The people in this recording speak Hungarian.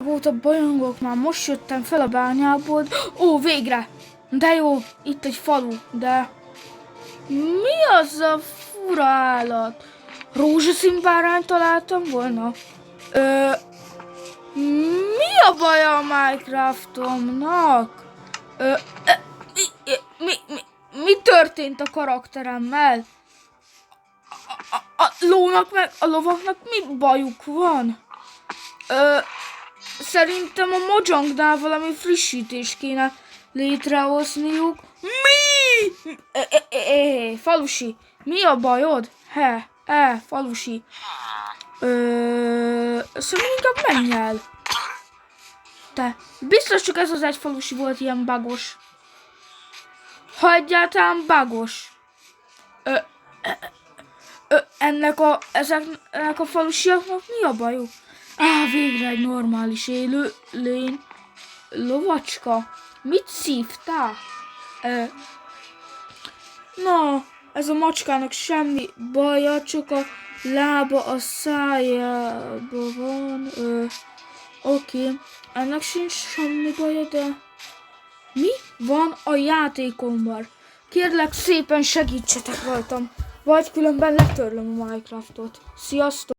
Volt a bajongok, már most jöttem fel a bányából. Ó, végre! De jó, itt egy falu, de... Mi az a fura állat? Rózsaszín bárányt találtam volna? Mi a baj a Minecraftomnak? Mi történt a karakteremmel? A lónak meg a lovaknak mi bajuk van? Szerintem a Mojongnál valami frissítést kéne létrehozniuk. Mi? Falusi, mi a bajod? Falusi. Szóval inkább menj el. Te, biztos csak ez az egy falusi volt ilyen bagos. Ha egyáltalán bagos. Ennek a falusiaknak mi a bajuk? Végre egy normális élő lény. Lovacska, mit szívtál? Na, ez a macskának semmi baja, csak a lába a szájába van. Oké. Ennek sincs semmi baja, de... Mi van a játékomban? Kérlek szépen segítsetek rajtam, vagy különben letörlöm a Minecraftot. Sziasztok!